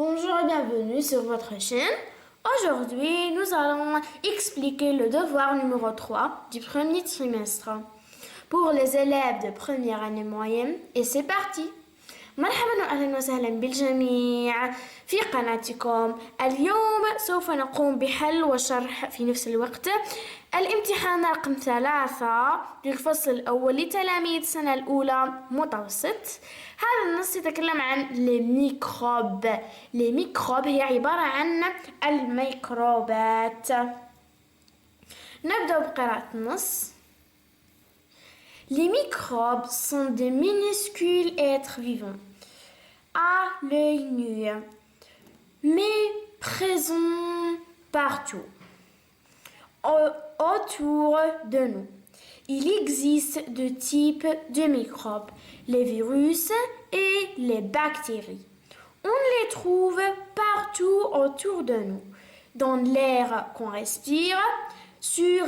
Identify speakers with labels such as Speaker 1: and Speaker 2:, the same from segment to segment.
Speaker 1: Bonjour et bienvenue sur votre chaîne. Aujourd'hui, nous allons expliquer le devoir numéro 3 du premier trimestre pour les élèves de première année moyenne. Et c'est parti. مرحبا وأهلا وسهلا بالجميع في قناتكم. اليوم سوف نقوم بحل وشرح في نفس الوقت الامتحان رقم 3 للفصل الأول لتلاميذ السنة الأولى متوسط. هذا النص يتكلم عن الميكروب. الميكروب هي عبارة عن الميكروبات. نبدأ بقراءة النص. Les microbes sont des minuscules êtres vivants à l'œil nu, mais présents partout autour de nous. Il existe deux types de microbes, les virus et les bactéries. On les trouve partout autour de nous, dans l'air qu'on respire, sur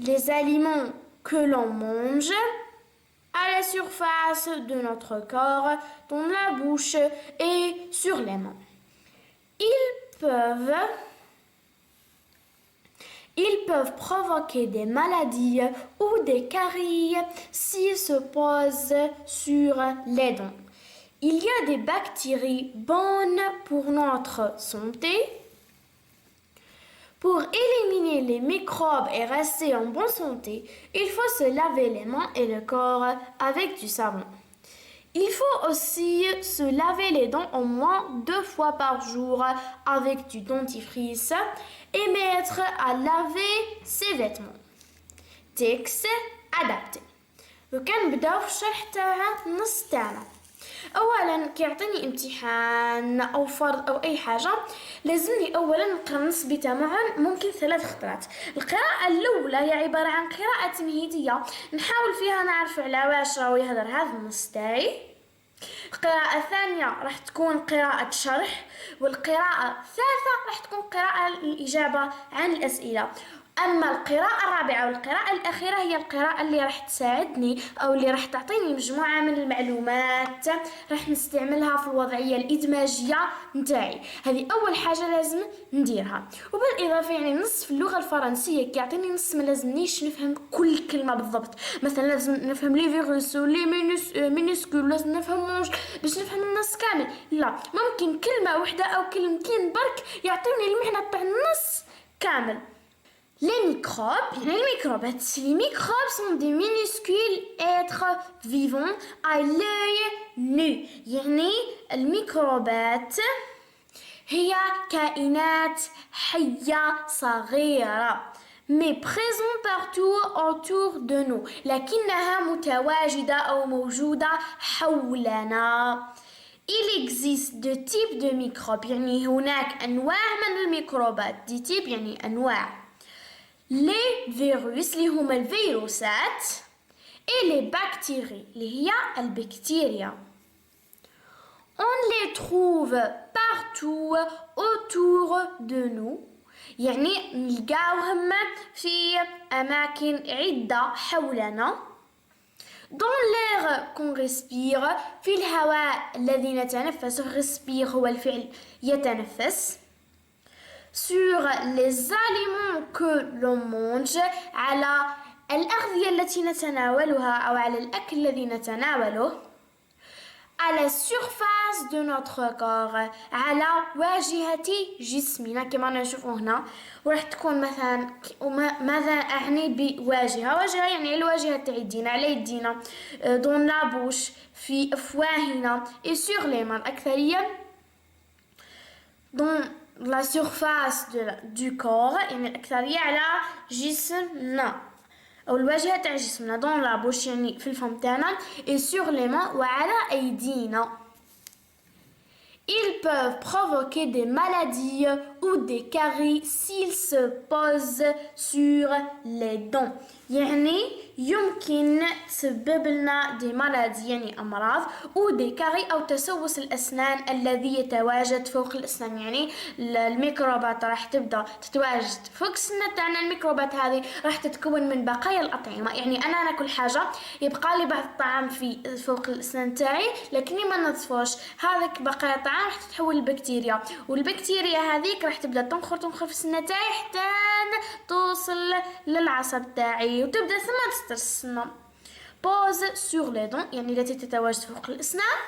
Speaker 1: les aliments que l'on mange, à la surface de notre corps, dans la bouche et sur les mains. Ils peuvent provoquer des maladies ou des caries s'ils se posent sur les dents. Il y a des bactéries bonnes pour notre santé. Pour éliminer les microbes et rester en bonne santé, il faut se laver les mains et le corps avec du savon. Il faut aussi se laver les dents au moins 2 fois par jour avec du dentifrice et mettre à laver ses vêtements. Texte adapté. وكنبداو في الشرح تاع النص تاعنا. اولا كيعطيني امتحان او فرض او اي حاجه لازمني اولا نقرا النص بتمعن ممكن 3 خطرات. القراءه الاولى هي عباره عن قراءه تمهيديه نحاول فيها نعرف على واش راهو يهضر هذا النص تاعي. القراءه الثانيه راح تكون قراءه شرح، والقراءه الثالثه راح تكون قراءه الاجابه عن الاسئله. أما القراءة الرابعة والقراءة الأخيرة هي القراءة اللي راح تساعدني أو اللي راح تعطيني مجموعة من المعلومات راح نستعملها في الوضعية الإدماجية نتاعي. هذه أول حاجة لازم نديرها. وبالإضافة يعني نص في اللغة الفرنسية كيعطيني نص ما لازمنيش نفهم كل كلمة بالضبط. مثلا لازم نفهم لي فيروس ولي مينيسكول، لازم نفهموش باش نفهم النص كامل. لا، ممكن كلمة واحدة أو كلمتين برك يعطيوني المعنى تاع النص كامل. Les microbes, les microbes sont des minuscules êtres vivants à l'œil nu. يعني الميكروبات هي كائنات حية صغيرة mais présents partout autour de nous. لكنها متواجدة أو موجودة حولنا. Il existe deux types de microbes. يعني هناك أنواع من الميكروبات. دي types يعني أنواع. Les virus اللي هما الفيروسات et les bactéries اللي هي البكتيريا. On les trouve partout autour de nous. يعني نلقاوهم في أماكن عدة حولنا. Dans l'air qu'on respire في الهواء الذي نتنفسه. respire هو الفعل يتنفس. Sur les aliments que l'on mange على الأغذية التي نتناولها أو على الأكل الذي نتناوله. À la surface de notre corps على واجهة جسمنا كما نشوفه هنا. وراح تكون مثلا ماذا أعني بواجهة؟ واجهة يعني الواجهة تاع يدينا على يدينا dans la bouche في أفواهنا et sur les mains الأكثرية dans la surface du corps يعني الأكثرية على جسمنا أو الواجهة تاع جسمنا dans la bouche يعني في الفم تاعنا et sur les mains وعلى أيدينا. Ils peuvent provoquer des maladies ou des caries s'ils se posent sur les dents. يعني يمكن تسبب لنا دي مرض يعني أمراض أو دي كاري أو تسوس الأسنان الذي يتواجد فوق الأسنان. يعني الميكروبات راح تبدأ تتواجد فوق السنة تاعنا. الميكروبات هذه راح تتكون من بقايا الأطعمة، يعني أنا ناكل حاجة يبقى لي بعض الطعام في فوق الأسنان تاعي لكني ما نظفوش، هذاك بقايا الطعام راح تتحول لبكتيريا، والبكتيريا هذيك راح تبدأ تنخر في السنة تاعي حتى توصل للعصب تاعي وتبدأ ثم تسترس السنة. بوز سور لي دون يعني التي تتواجد فوق الأسنان.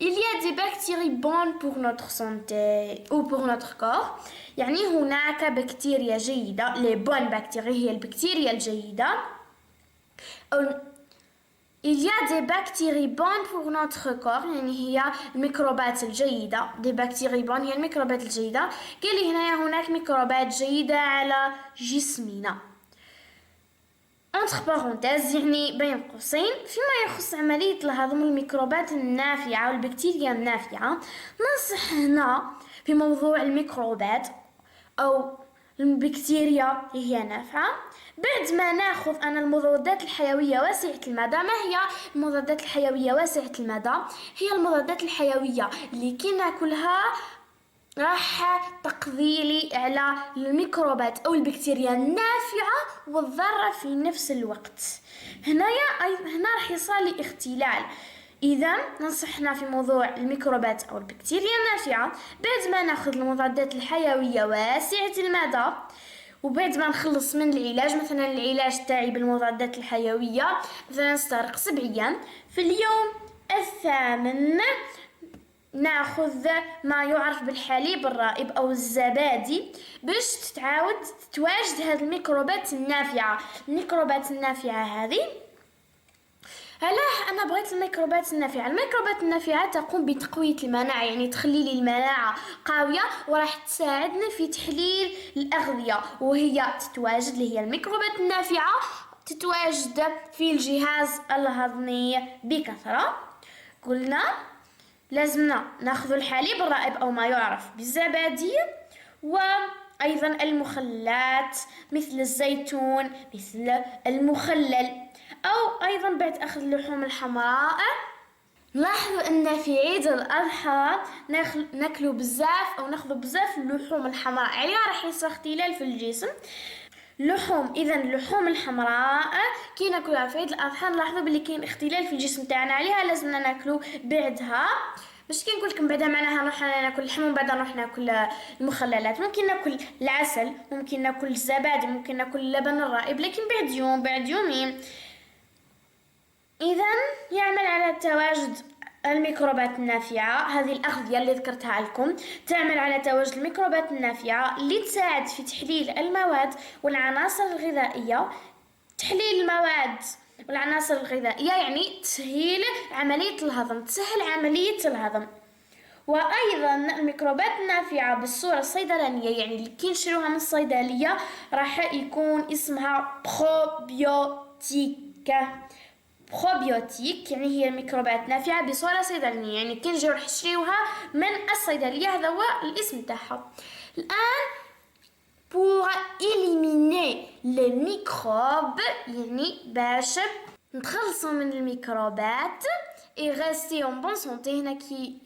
Speaker 1: Il y a des bactéries bonnes pour notre santé ou pour notre corps. يعني هناك بكتيريا جيدة. les bonnes bactéries هي البكتيريا الجيدة. Il y a des bactéries bonnes pour notre corps يعني هي الميكروبات الجيدة. des bactéries bonnes هي الميكروبات الجيدة. قال لي هناك ميكروبات جيدة على جسمنا. entre parenthèses يعني بين قوسين فيما يخص عملية الهضم الميكروبات النافعة والبكتيريا النافعة. ننصح هنا في موضوع الميكروبات أو البكتيريا هي نافعة. بعد ما ناخذ أنا المضادات الحيوية واسعة المدى. ما هي المضادات الحيوية واسعة المدى؟ هي المضادات الحيوية اللي كي ناكلها راح تقضي لي على الميكروبات أو البكتيريا النافعة والضارة في نفس الوقت. هنا راح يصير لي اختلال. إذا ننصحنا في موضوع الميكروبات أو البكتيريا النافعة بعد ما ناخذ المضادات الحيوية واسعة المدى وبعد ما نخلص من العلاج. مثلا العلاج تاعي بالمضادات الحيوية مثلا نستغرق 7 أيام. في اليوم الثامن ناخذ ما يعرف بالحليب الرائب أو الزبادي باش تتعاود تتواجد هذه الميكروبات النافعة. الميكروبات النافعة هذه علاه أنا بغيت الميكروبات النافعة؟ الميكروبات النافعة تقوم بتقوية المناعة يعني تخلي لي المناعة قوية وراح تساعدنا في تحليل الأغذية. وهي تتواجد اللي هي الميكروبات النافعة تتواجد في الجهاز الهضمي بكثرة. قلنا لازمنا ناخذ الحليب الرائب أو ما يعرف بالزبادي وأيضا المخللات مثل الزيتون مثل المخلل أو أيضا بعد أخذ اللحوم الحمراء. نلاحظوا أن في عيد الأضحى ناكلوا بزاف أو ناخذوا بزاف اللحوم الحمراء يعني راح يصير اختلال في الجسم. اللحوم إذا اللحوم الحمراء كي ناكلها في عيد الأضحى نلاحظوا بلي كاين اختلال في الجسم تاعنا عليها لازمنا ناكلوا بعدها. باش كي نقول لكم بعدها معناها نروح ناكل اللحم ومن بعد نروح ناكل المخللات. ممكن ناكل العسل ممكن ناكل الزبادي ممكن ناكل اللبن الرائب لكن بعد يوم بعد يومين. إذا يعمل على تواجد الميكروبات النافعة. هذه الأغذية اللي ذكرتها لكم تعمل على تواجد الميكروبات النافعة اللي تساعد في تحليل المواد والعناصر الغذائية. تحليل المواد والعناصر الغذائية يعني تسهيل عملية الهضم تسهل عملية الهضم. وأيضا الميكروبات النافعة بالصورة الصيدلانية يعني اللي كي نشروها من الصيدلية راح يكون اسمها بروبيوتيك. بروبيوتيك يعني هي الميكروبات نافعة بصورة صيدلانية يعني كي نجي نروح نشريوها من الصيدلية هذا هو الاسم تاعها. الآن pour éliminer les microbes يعني باش نتخلصوا من الميكروبات et rester en bonne santé. هنا كي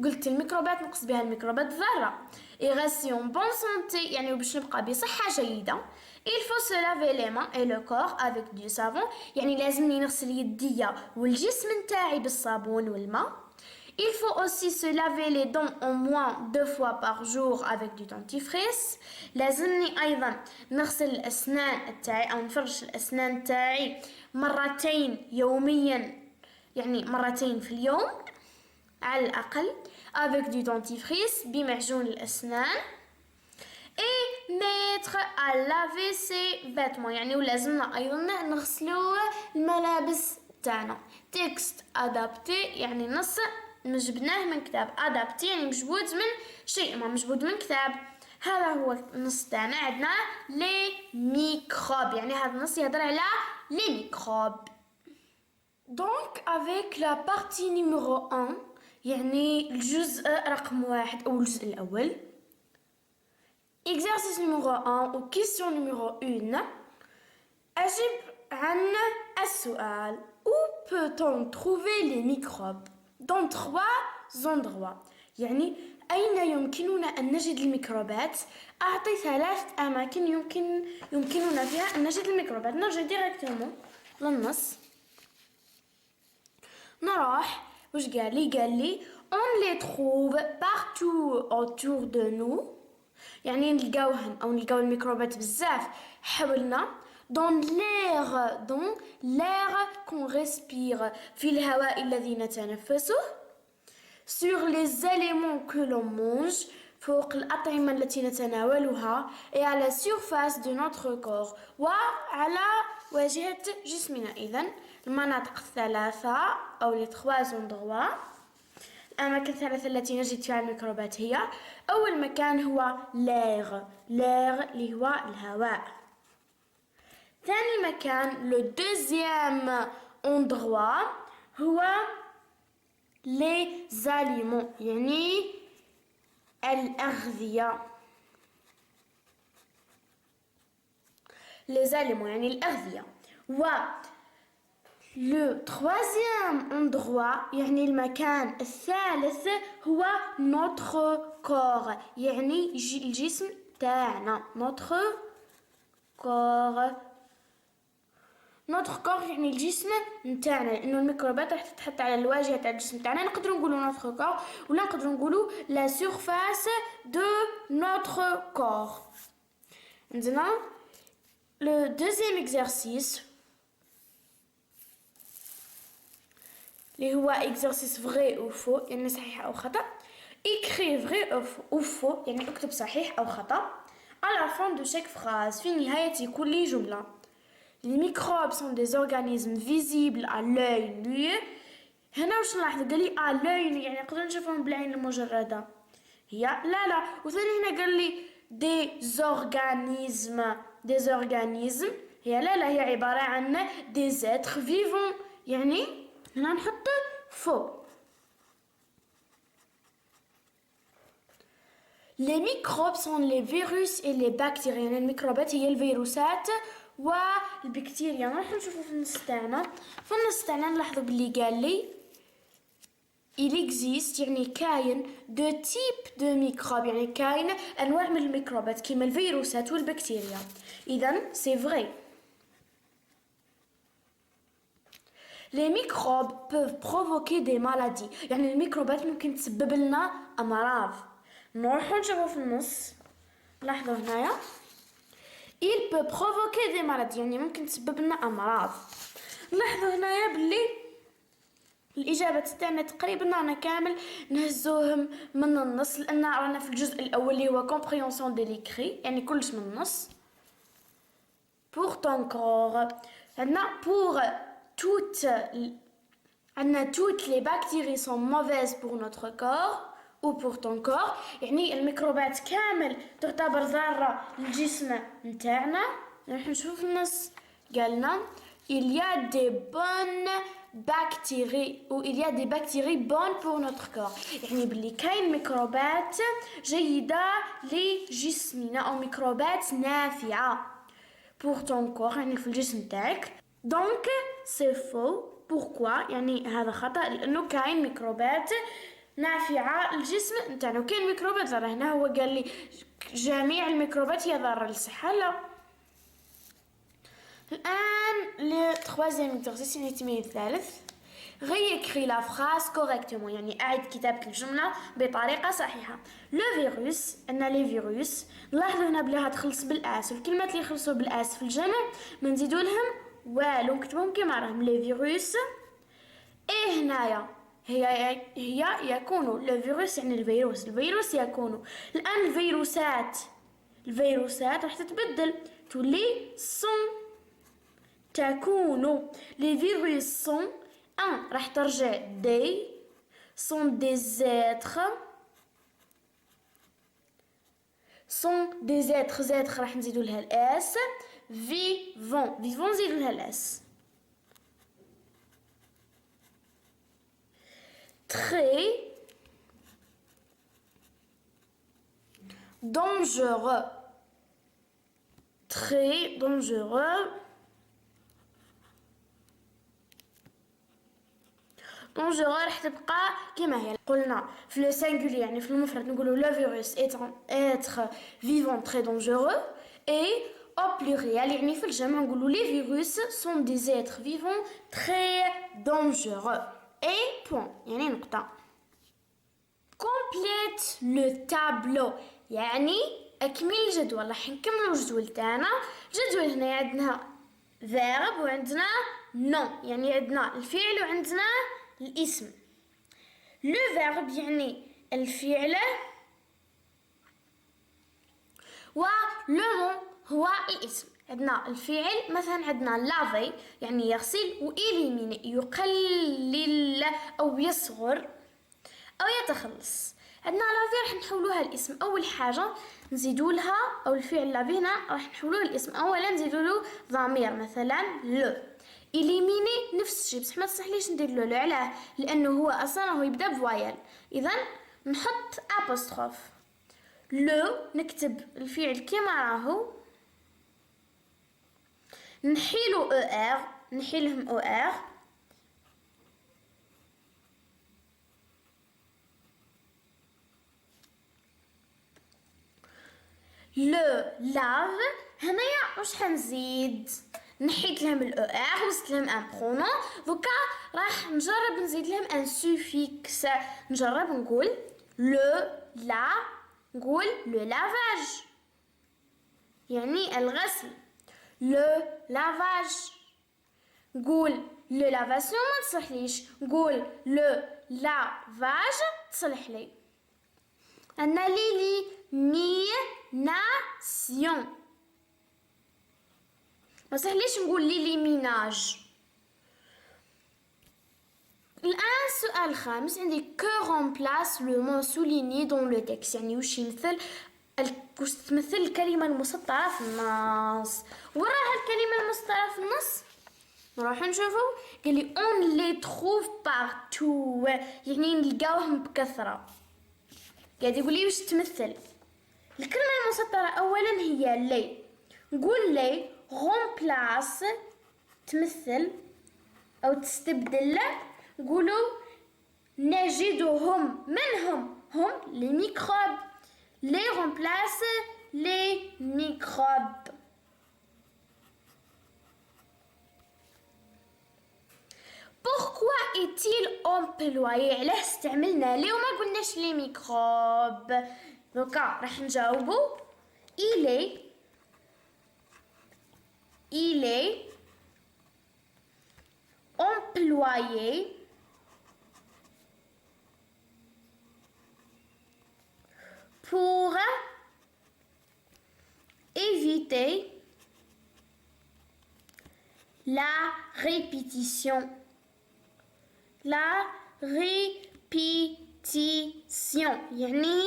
Speaker 1: قلت الميكروبات نقصد بها الميكروبات الضارة. et rester en bonne santé يعني باش نبقى بصحة جيدة. il faut se laver les mains et le corps avec du savon يعني لازمني نغسل يديا والجسم نتاعي بالصابون والماء. il faut aussi se laver les dents au moins 2 fois par jour avec du dentifrice. لازمني أيضا نغسل الأسنان تاعي أو نفرش الأسنان تاعي 2 يوميا يعني 2 في اليوم على الأقل avec du dentifrice بمعجون الأسنان. et mettre à laver ses vêtements يعني ولازمنا أيضا نغسلوا الملابس تاعنا. texte adapté يعني نص جبناه من كتاب adapté يعني مجبود من شيء ما مجبود من كتاب. هذا هو النص تاعنا عندنا لي ميكروب يعني هذا النص يهضر على لي ميكروب. donc avec la partie numéro 1 يعني الجزء رقم 1 أو الجزء الأول. exercice numéro 1 ou question numéro 1 أجب عن السؤال. Où peut-on trouver les microbes? Dans 3 endroits. يعني أين يمكننا أن نجد الميكروبات؟ أعطي 3 أماكن يمكننا فيها أن نجد الميكروبات. نرجع ديريكتومون للنص. نروح واش قال لي on les trouve partout autour de nous. يعني نلقاوهم أو نلقاو الميكروبات بزاف حولنا. dans l'air qu'on respire في الهواء الذي نتنفسه. sur les aliments que l'on mange فوق الأطعمة التي نتناولها et à la surface de notre corps وعلى واجهة جسمنا. إذن المناطق 3 أو les 3 endroits الأماكن 3 التي نجد فيها الميكروبات هي أول مكان هو l'air اللي هو الهواء. ثاني مكان le deuxième endroit هو les aliments يعني الأغذية. les aliments يعني الأغذية. و le troisième endroit يعني المكان الثالث هو notre corps يعني الجسم تاعنا. notre corps يعني الجسم نتاعنا لانه الميكروبات راح تتحط على الواجهه تاع الجسم تاعنا. نقدروا نقولوا notre corps ولا نقدروا نقولوا la surface de notre corps. عندنا le deuxième exercice اللي هو exercice vrai ou faux يعني صحيح او خطا. écris vrai ou faux يعني اكتب صحيح او خطا à la fin de chaque phrase في نهايه كل جمله. Les microbes sont des organismes visibles à l'œil nu. هنا واش نلاحظ قال لي à l'œil يعني نقدر نشوفهم بالعين المجرده هي لا وثاني هنا قال لي des organismes هي لا هي عباره عن des êtres vivants يعني هنا نحط faux. Les microbes sont les virus et les bactéries يعني الميكروبات هي الفيروسات والبكتيريا. راح نشوفوا في النص تاعنا نلاحظوا باللي قال لي il existe يعني كاين de type de microbes يعني كاين انواع من الميكروبات كيما الفيروسات والبكتيريا. اذا c'est vrai. les microbes peuvent provoquer des maladies يعني الميكروبات ممكن تسبب لنا امراض. نروحوا نشوفوا في النص لاحظوا هنايا il peut provoquer des maladies يعني ممكن تسبب لنا امراض. نلاحظوا هنايا باللي الاجابه تاعنا تقريبا رانا كامل نهزوهم من النص لان رانا في الجزء الاول اللي هو comprehension de l'écrit يعني كلش من النص. pour ton corps عندنا pour toutes les bactéries sont mauvaises pour notre corps ou pour ton corps يعني الميكروبات كامل تعتبر ضارة للجسم نتاعنا. راح نشوف النص قالنا il y a des bonnes bactéries ou il y a des bactéries bonnes pour notre corps يعني باللي كاين ميكروبات جيدة لجسمنا أو ميكروبات نافعة pour ton corps يعني في الجسم تاعك. donc c'est faux. pourquoi يعني هذا خطأ لأنه كاين ميكروبات نافعة للجسم نتاعنا وكاين ميكروبات ضارة. هنا هو قال لي جميع الميكروبات هي ضارة للصحة لا. الآن le troisième exercice يعني التمرين الثالث réécris la phrase correctement يعني أعد كتابة الجملة بطريقة صحيحة. le virus أن les virus نلاحظوا هنا بليها تخلص بالآس والكلمات اللي يخلصوا بالآس في الجمع ما نزيدوا لهم والو نكتبهم كما راهم les virus. إيه هنايا هي يكون الفيروس يعني الفيروس يكون. الآن الفيروسات راح تتبدل تولي تكون les virus sont راح ترجع sont des êtres راح نزيدوا لها الاس vivants نزيدوا لها الاس. très dangereux دونجورو راح تبقى كما هي. قلنا في لو سينغولي يعني في المفرد نقولوا لو فيروس être vivant très dangereux et au pluriel يعني في الجمع نقولوا les virus sont des êtres vivants très dangereux et point يعني نقطة. complète le tableau يعني أكمل الجدول. راح نكملوا الجدول تاعنا. الجدول هنا عندنا verb وعندنا nom يعني عندنا الفعل وعندنا الاسم. le verbe يعني الفعل و le nom هو الاسم. عندنا الفعل مثلا عندنا laver يعني يغسل و éliminer يقلل أو يصغر أو يتخلص. عندنا لافي راح نحولوها الاسم. أول حاجة نزيدوا لها أو الفعل لافينا راح نحولوه الاسم. أولا نزيدوا له ضمير مثلا لو. إليميني نفس الشيء بصح ما تصحليش ندير له علاه لأنه هو أصلا هو يبدأ بفوايل. إذا نحط أبوستروف لو نكتب الفعل كما راهو نحيلو ار نحيلهم ار لو لاف. هنايا واش حنزيد نحيت لهم الاو ار وزدت لهم ان برونون. دوكا راح نجرب نزيد لهم ان سوفيكس. نجرب نقول لو لا نقول لو لافاج يعني الغسل لو لافاج. نقول لو لافاسيون ما تصلحليش نقول لو لافاج تصلح لي. عندنا l'élimination ما صحليش نقول l'éliminage. الآن السؤال الخامس عندي que remplace le mot souligné dans le texte يعني وش يمثل وش تمثل الكلمة المسطرة في النص. وراها الكلمة المسطرة في النص نروح نشوفوا. قال لي on les trouve partout يعني نلقاوهم بكثرة. قاعد يقول لي وش تمثل الكلمة المسطرة. أولا هي لي. نقول لي remplace تمثل أو تستبدل. نقولوا نجدهم. من هم لي ميكروب. لي remplace لي ميكروب. Pourquoi est-il employé علاه استعملنا لي وما قلناش لي ميكروب. دوكا راح نجاوبو il est employé pour éviter la répétition. La répétition يعني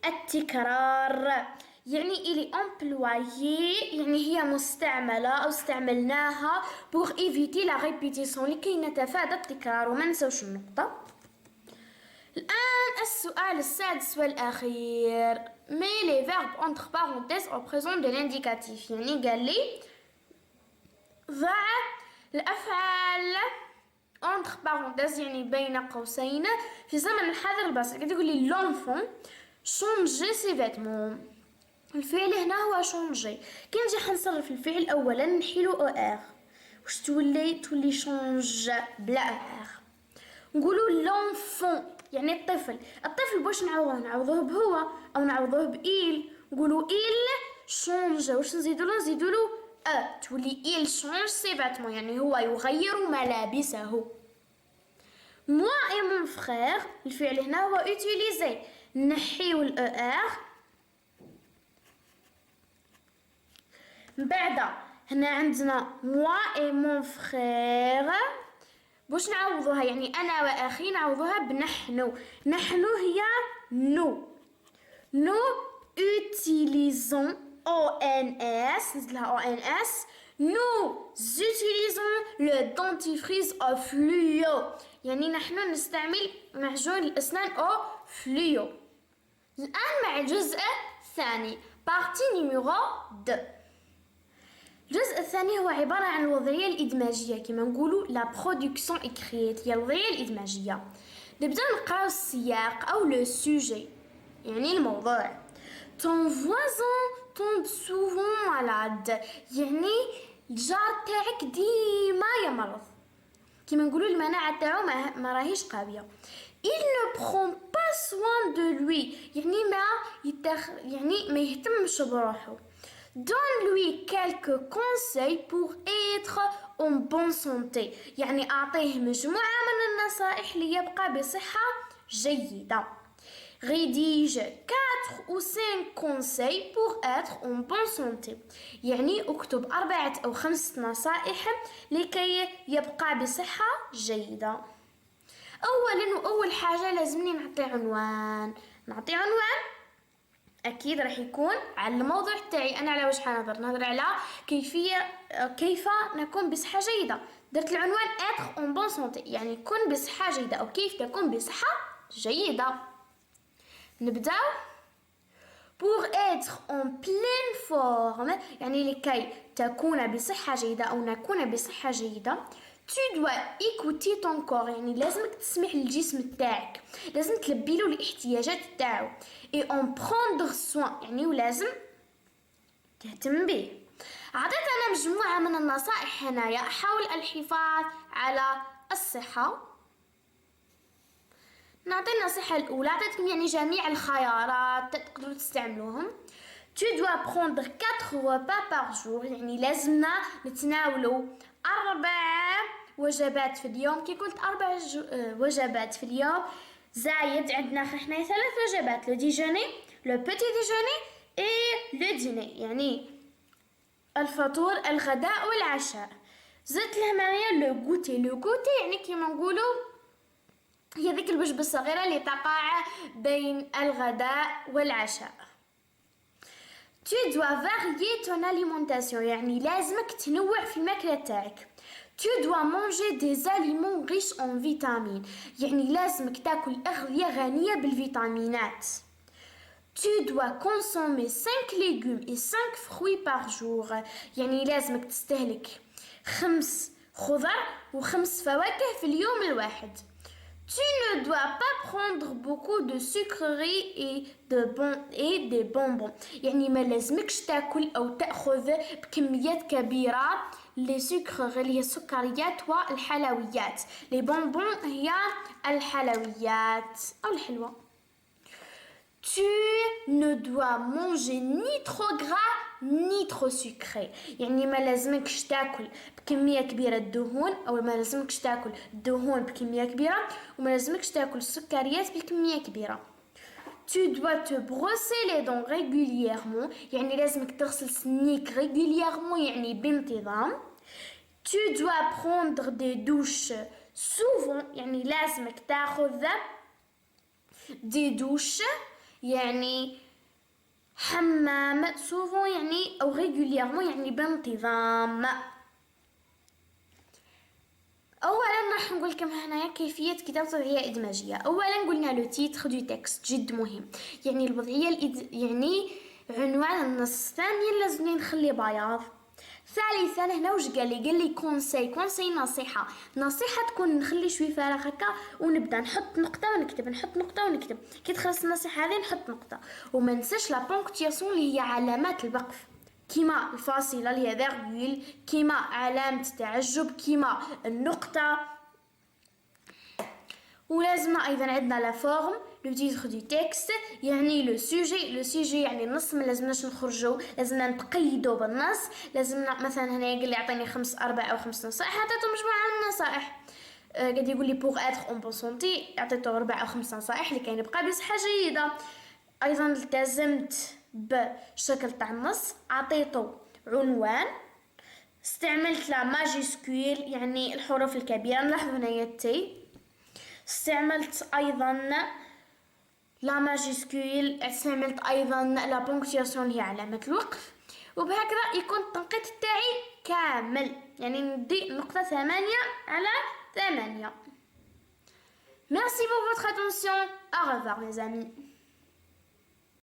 Speaker 1: التكرار. يعني إلي employé يعني هي مستعملة أو استعملناها pour éviter la répétition لكي نتفادى التكرار. وما نسوش النقطة. الآن السؤال السادس والأخير mais les verbes entre parenthèses au présent de l'indicatif يعني قال لي ضع الأفعال entre parenthèses يعني بين قوسين في زمن الحاضر البسيط. قاعد يقول لي l'enfant changer ses vêtements. الفعل هنا هو changer. كي نجي حنصرف الفعل أولا نحيلو او ار واش تولي change بلا او ار. نقولوا l'enfant يعني الطفل. الطفل باش نعوضوه بهو أو نعوضوه بإيل. نقولوا il change واش نزيدولو تولي il change ses vêtements يعني هو يغير ملابسه. moi et mon frère الفعل هنا هو utiliser. نحيو ال er. بعد هنا عندنا moi et mon frère باش نعوضوها يعني أنا وأخي نعوضوها بنحن. نحن هي nous utilisons ONS نزلها ONS. nous utilisons le dentifrice au fluo يعني نحن نستعمل معجون الأسنان au fluo. الآن مع الجزء الثاني partie numéro 2. الجزء الثاني هو عبارة عن الوضعية الإدماجية كما نقولوا لا برودكسيون إكريت، هي الوضعية الإدماجية. نبدأ نقراو السياق أو لو سوجي يعني الموضوع. ton voisin tombe souvent malade يعني الجار تاعك ديما يمرض، كما نقولوا المناعة تاعو ما راهيش قوية. il ne prend pas soin de lui يعني ما يهتمش بروحه. donne-lui quelques conseils pour être en bonne santé يعني أعطيه مجموعة من النصائح ليبقى بصحة جيدة. rédige 4 ou 5 conseils pour être en bonne santé يعني اكتب 4 أو 5 نصائح لكي يبقى بصحة جيدة. أول حاجة لازمني نعطي عنوان. أكيد راح يكون على الموضوع تاعي أنا. على واش نهضر على كيف نكون بصحة جيدة. درت العنوان être en bonne santé يعني كن بصحة جيدة أو كيف تكون بصحة جيدة. نبداو. pour être en pleine forme يعني لكي تكون بصحة جيدة أو نكون بصحة جيدة. tu dois écouter ton corps يعني لازمك تسمع للجسم تاعك، لازم تلبي له الاحتياجات تاعو. et en prendre soin يعني ولازم تهتم به. عطيت أنا مجموعة من النصائح هنايا. حاول الحفاظ على الصحة. نعطي النصيحة الأولى، عطيتكم يعني جميع الخيارات تقدروا تستعملوهم. tu dois prendre 4 repas par jour يعني لازمنا نتناولوا 4 وجبات في اليوم. كي قلت 4 وجبات في اليوم زايد عندنا حنا 3 وجبات، لو ديجوني لو بوتي ديجوني اي لو ديني يعني الفطور الغداء والعشاء. زدت لهم معايا لو غوتي. لو غوتي يعني كيما نقولوا هي ذيك الوجبة الصغيرة اللي تقع بين الغداء والعشاء. tu dois varier ton alimentation يعني لازمك تنوع في الماكلة تاعك. tu dois manger des aliments riches en vitamines يعني لازمك تاكل أغذية غنية بالفيتامينات. tu dois consommer 5 légumes et 5 fruits par jour يعني لازمك تستهلك 5 خضر و5 فواكه في اليوم الواحد. tu ne dois pas prendre beaucoup de sucreries et des bonbons يعني ما لازمكش تاكل أو تأخذ بكميات كبيرة لي سكر اللي هي السكريات والحلويات. لي بونبون هي الحلويات أو الحلوى. tu ne dois manger ni trop gras ni trop sucré يعني ما لازمكش تاكل بكمية كبيرة الدهون أو ما لازمكش تاكل الدهون بكمية كبيرة وما لازمكش تاكل السكريات بكمية كبيرة. tu dois te brosser les dents régulièrement يعني لازمك تغسل سنيك régulièrement يعني بانتظام. tu dois prendre des douches souvent يعني لازمك تاخذ des douches يعني حمام souvent يعني أو régulièrement يعني بانتظام. أولا راح نقول لكم هنايا كيفية كتابة وضعية إدماجية. أولا قلنا لو تيتر دو تكست جد مهم يعني الوضعية يعني عنوان النص. ثانيا لازم نخلي بياض. ثالثا هنا وش قال لي كونساي نصيحة تكون نخلي شوي فارغ هكا ونبدا نحط نقطة ونكتب كي تخلص النصيحة هذه نحط نقطة. وما ننساش لا بونكتياسيون اللي هي علامات الوقف كيما الفاصلة اللي هي فيرغول، كيما علامة تعجب، كيما النقطة. ولازمنا أيضا عندنا لا فورم لو تيتر دو تكست يعني لو سوجي يعني النص ما لازمناش نخرجوا، لازمنا نتقيدوا بالنص. لازمنا مثلا هنا يقول لي يعطيني 4 أو 5 نصائح، عطيته مجموعة من النصائح. قاعد يقول لي بوغ اتر اون بون سونتي عطيته 4 أو 5 نصائح لكي نبقى بصحة جيدة. أيضا التزمت بالشكل تاع النص، عطيته عنوان، استعملت لا ماجيسكول يعني الحروف الكبيرة، نلاحظ هنايا تي. استعملت أيضا لا ماجيسكول، استعملت أيضا لا بونكتياسيون هي علامة الوقف. وبهكذا يكون التنقيط تاعي كامل يعني ندي نقطة 8/8. Merci pour votre attention. Au revoir mes amis.